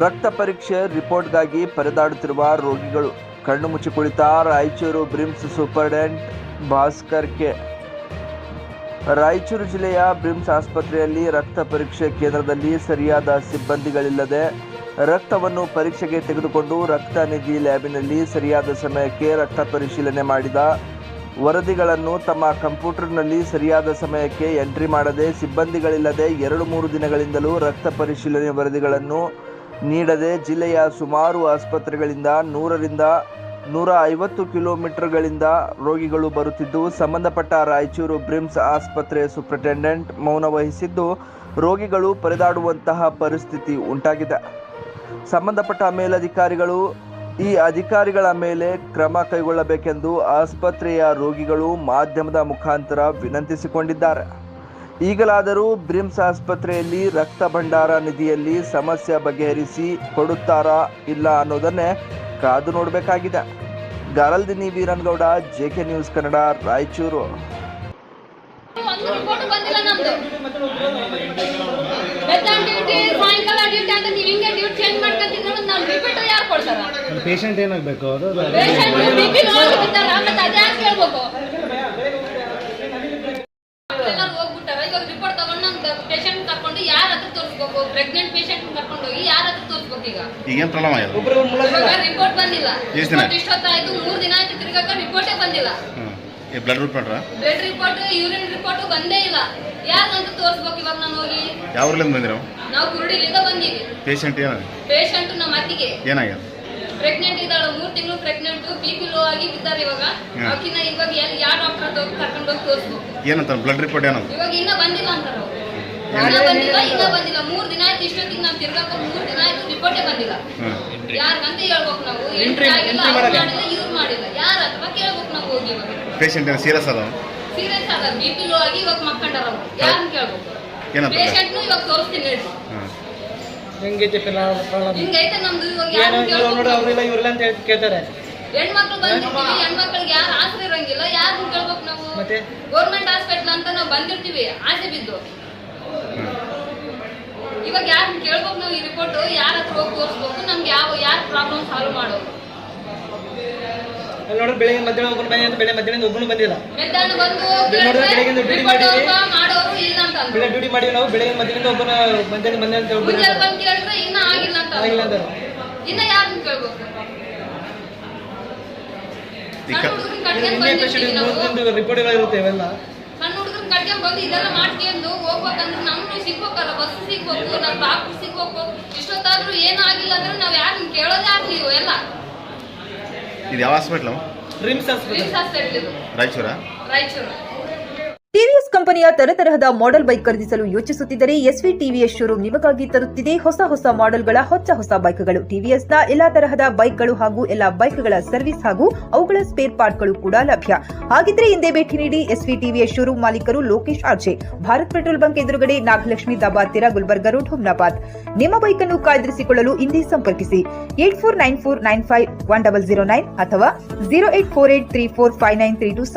ರಕ್ತ ಪರೀಕ್ಷೆ ರಿಪೋರ್ಟ್ಗಾಗಿ ಪರದಾಡುತ್ತಿರುವ ರೋಗಿಗಳು. ಕಣ್ಣು ಮುಚ್ಚಿ ಕುಳಿತ Raichur BRIMS superintendent Bhaskar K. Raichur ಜಿಲ್ಲೆಯ ಬ್ರಿಮ್ಸ್ ಆಸ್ಪತ್ರೆಯಲ್ಲಿ ರಕ್ತ ಪರೀಕ್ಷೆ ಕೇಂದ್ರದಲ್ಲಿ ಸರಿಯಾದ ಸಿಬ್ಬಂದಿಗಳಿಲ್ಲದೆ ರಕ್ತವನ್ನು ಪರೀಕ್ಷೆಗೆ ತೆಗೆದುಕೊಂಡು ರಕ್ತ ನಿಧಿ ಲ್ಯಾಬಿನಲ್ಲಿ ಸರಿಯಾದ ಸಮಯಕ್ಕೆ ರಕ್ತ ಪರಿಶೀಲನೆ ಮಾಡಿದ ವರದಿಗಳನ್ನು ತಮ್ಮ ಕಂಪ್ಯೂಟರ್ನಲ್ಲಿ ಸರಿಯಾದ ಸಮಯಕ್ಕೆ ಎಂಟ್ರಿ ಮಾಡದೆ, ಸಿಬ್ಬಂದಿಗಳಿಲ್ಲದೆ 2-3 ದಿನಗಳಿಂದಲೂ ರಕ್ತ ಪರಿಶೀಲನೆ ವರದಿಗಳನ್ನು ನೀಡದೆ ಜಿಲ್ಲೆಯ ಸುಮಾರು ಆಸ್ಪತ್ರೆಗಳಿಂದ 100ರಿಂದ 150 ಕಿಲೋಮೀಟರ್ಗಳಿಂದ ರೋಗಿಗಳು ಬರುತ್ತಿದ್ದು, ಸಂಬಂಧಪಟ್ಟ ರಾಯಚೂರು ಬ್ರಿಮ್ಸ್ ಆಸ್ಪತ್ರೆ ಸೂಪರಿಂಟೆಂಡೆಂಟ್ ಮೌನ ವಹಿಸಿದ್ದು ರೋಗಿಗಳು ಪರದಾಡುವಂತಹ ಪರಿಸ್ಥಿತಿ ಉಂಟಾಗಿದೆ. ಸಂಬಂಧಪಟ್ಟ ಮೇಲಧಿಕಾರಿಗಳು ಈ ಅಧಿಕಾರಿಗಳ ಮೇಲೆ ಕ್ರಮ ಕೈಗೊಳ್ಳಬೇಕೆಂದು ಆಸ್ಪತ್ರೆಯ ರೋಗಿಗಳು ಮಾಧ್ಯಮದ ಮುಖಾಂತರ ವಿನಂತಿಸಿಕೊಂಡಿದ್ದಾರೆ. ಈಗಲಾದರೂ ಬ್ರಿಮ್ಸ್ ಆಸ್ಪತ್ರೆಯಲ್ಲಿ ರಕ್ತ ಭಂಡಾರ ನಿಧಿಯಲ್ಲಿ ಸಮಸ್ಯೆ ಬಗೆಹರಿಸಿ ಕೊಡುತ್ತಾರಾ ಇಲ್ಲ ಅನ್ನೋದನ್ನೇ ಕಾದು ನೋಡಬೇಕಾಗಿದೆ. ಗಾರಲ್ದಿನಿ Veerangouda, JK news Kannada, Raichur. Patient ಏನಾಗಬೇಕು ಅದು ರಿಪೋರ್ಟ್ ತಗೊಂಡು ಪೇಷಂಟ್ ಕರ್ಕೊಂಡು ಯಾರ ಹತ್ರ ತೋರಿಸ್ಬೇಕು? ಪ್ರೆಗ್ನೆಂಟ್ ಪೇಷಂಟ್ ಕರ್ಕೊಂಡು ಹೋಗಿ ಯಾರ ಹತ್ರ ತೋರಿಸ್ಬೇಕು? ಈಗ ಏನ್ ಪ್ರಾಬ್ಲಮ್ ಆಗಿದೆ? ರಿಪೋರ್ಟ್ ಬಂದಿಲ್ಲ. ಇಷ್ಟೊತ್ತಾಯ್ತು, 3 ದಿನ ಆಯ್ತು ತಿರ್ಗಾಕ ರಿಪೋರ್ಟೇ ಬಂದಿಲ್ಲ. ಬ್ಲಡ್ ರಿಪೋರ್ಟ್, ಯೂರಿನ್ ರಿಪೋರ್ಟ್ ಬಂದೇ ಇಲ್ಲ. ಯಾರಂತ ತೋರಿಸ್ಬೇಕು ಇವಾಗ ನಾನು ಹೋಗಿ? ಯಾವ ಊರ್ಲಿಂದ ಬಂದಿರೋ? ನಾವು ಕುರುಡಿಲಿಂದ ಬಂದೀವಿ. ಪೇಷಂಟ್ ಏನಾಗಿದೆ? ಪೇಷಂಟ್ ನಮ್ಮ ಅತ್ತಿಗೆ ಏನಾಗಿದೆ? ಪ್ರೆಗ್ನೆಂಟ್ ಇದ್ದಾಳೆ, 3 ತಿಂಗಳು ಪ್ರೆಗ್ನೆಂಟ್, BP ಲೋ ಆಗಿ ಬಿದ್ದಾರೆ. ಇವಾಗ ಅವಕಿನ್ನ ಇವಾಗ ಯಾವ ಡಾಕ್ಟರ್ ಕರ್ಕೊಂಡು ಹೋಗಿ ತೋರಿಸ್ಬೇಕು? ಏನಂತ ಬ್ಲಡ್ ರಿಪೋರ್ಟ್ ಏನಂತ? ಇವಾಗ ಇನ್ನ ಬಂದಿಲ್ಲ ಅಂತಾರ. ಇನ್ನ ಬಂದಿಲ್ಲ 3 ದಿನ ಆಯ್ತು. ಇಷ್ಟೊತ್ತಿಗೆ ನಾವು ತಿರ್ಗಾಕ 3 ದಿನ ಆಯ್ತು, ರಿಪೋರ್ಟೇ ಬಂದಿಲ್ಲ. ಯಾರಿಗಂತ ಹೇಳ್ಬೇಕು ನಾವು? ಎಂಟ್ರಿ ಆಗಿಲ್ಲ, ಯೂಸ್ ಮಾಡಿಲ್ಲ. ಯಾರ ಅಥವಾ ಕೇಳ್ಬೇಕು ನಾವು ಹೋಗಿ? ಇವಾಗ ಪೇಷಂಟ್ ಏನು ಸೀರಿಯಸ್ ಅದ? ಸೀರಿಯಸ್ ಅದ, BP ಲೋ ಆಗಿ ಇವಾಗ ಮಕ್ಕಂಡಾರ. ಯಾರನ್ನ ಕೇಳ್ಬೇಕು? ಪೇಷಂಟ್ನು ಇವಾಗ ತೋರಿಸ್ತೀನಿ ಹೇಳಿ. ಹೆಂಗೈತೆ ನಮ್ದು ಇವಾಗ ಕೇಳ್ತಾರೆ. ಹೆಣ್ಮಕ್ಳು ಬಂದಿರ್ತೀವಿ, ಹೆಣ್ಮಕ್ಳಿಗೆ ಯಾರು ಆಸರೆ ಇರಂಗಿಲ್ಲ. ಯಾರನ್ನ ಕೇಳ್ಬೇಕು ನಾವು? ಗೌರ್ಮೆಂಟ್ ಹಾಸ್ಪಿಟಲ್ ಅಂತ ನಾವು ಬಂದಿರ್ತೀವಿ ಆಸೆ ಬಿದ್ದು. ಇವಾಗ ಯಾರನ್ನ ಕೇಳ್ಬೇಕು ನಾವು? ಈ ರಿಪೋರ್ಟ್ ಯಾರ ಹತ್ರ ಹೋಗಿ ತೋರಿಸ್ಬೇಕು? ನಮ್ಗೆ ಯಾರ ಪ್ರಾಬ್ಲಮ್ ಸಾಲ್ವ್ ಮಾಡೋದು? ನೋಡ್ರಿ, ಬೆಳಿಗ್ಗೆ ಮಧ್ಯಾಹ್ನ ಒಬ್ಬನು ಬಂದಿ ಅಂತ, ಬೆಳಿಗ್ಗೆ ಮಧ್ಯಾಹ್ನ ಒಬ್ಬನು ಬಂದಿಲ್ಲ. ಮಧ್ಯಾಹ್ನ ಬಂದು ಮಾಡೋರು ಇಲ್ಲ ಅಂತ ಬೆಳಿಗ್ಗೆ ಡ್ಯೂಟಿ ಮಾಡಿವಿ ನಾವು. ಬೆಳಿಗ್ಗೆ ಮಧ್ಯಾಹ್ನ ಒಬ್ಬನ ಮಧ್ಯಾಹ್ನ ಮುಂಜಾನೆ ಬಂದು ಕೇಳಿದ್ರೆ ಇನ್ನ ಆಗಿಲ್ಲ ಅಂತ. ಇನ್ನ ಯಾರನ್ನ ಕೇಳ್ಬೇಕು? ರಿಪೋರ್ಟ್ ಇರುತ್ತೆ ಇವೆಲ್ಲ. ಸಣ್ಣ ಹುಡುಗರು ಕಟ್ಕೊಂಡ್ ಬಂದು ಇದೆಲ್ಲ ಮಾಡ್ಕೊಂಡು ಹೋಗ್ಬೇಕಂದ್ರೆ ನಮ್ಗೆ ಸಿಗ್ಬೇಕಲ್ಲ, ಬಸ್ ಸಿಗ್ಬೇಕು, ನಾವು ಡಾಕ್ಟರ್ ಸಿಗ್ಬೇಕು. ಇಷ್ಟೊತ್ತಾದ್ರೂ ಏನಾಗಿಲ್ಲ ಅಂದ್ರೆ ನಾವ್ ಯಾರನ್ನ ಕೇಳೋದೇ ಆಗ್ಲಿಲ್ಲ. ಎಲ್ಲ ಇದು ಯಾವ hospital? BRIMS hospital, Raichur. TVS ಕಂಪನಿಯ ತರತರಹದ ಮಾಡೆಲ್ ಬೈಕ್ ಖರೀದಿಸಲು ಯೋಚಿಸುತ್ತಿದ್ದರೆ SV ಟಿವಿಎಸ್ ಶೋರೂಮ್ ನಿಮಗಾಗಿ ತರುತ್ತಿದೆ ಹೊಸ ಮಾಡೆಲ್ಗಳ ಹೊಸ ಬೈಕ್ಗಳು. ಟಿವಿಎಸ್ನ ಎಲ್ಲಾ ತರಹದ ಬೈಕ್ಗಳು ಹಾಗೂ ಎಲ್ಲಾ ಬೈಕ್ಗಳ ಸರ್ವಿಸ್ ಹಾಗೂ ಅವುಗಳ ಸ್ಪೇರ್ ಪಾರ್ಟ್ಗಳು ಕೂಡ ಲಭ್ಯ. ಹಾಗಿದ್ರೆ ಹಿಂದೆ ಭೇಟಿ ನೀಡಿ SV ಟಿವಿಎಸ್ ಶೋರೂಮ್. ಮಾಲೀಕರು Lokesh RJ, Bharat petrol bunk ಎದುರುಗಡೆ, ನಾಗಲಕ್ಷ್ಮಿ ದಾಬಾ ಹತ್ತಿರ, ಗುಲ್ಬರ್ಗಾ ರೋಡ್, ಹುಮ್ನಾಬಾದ್. ನಿಮ್ಮ ಬೈಕ್ ಅನ್ನು ಕಾಯ್ದಿರಿಸಿಕೊಳ್ಳಲು ಹಿಂದೆ ಸಂಪರ್ಕಿಸಿ 8494951009 ಅಥವಾ 0848345932.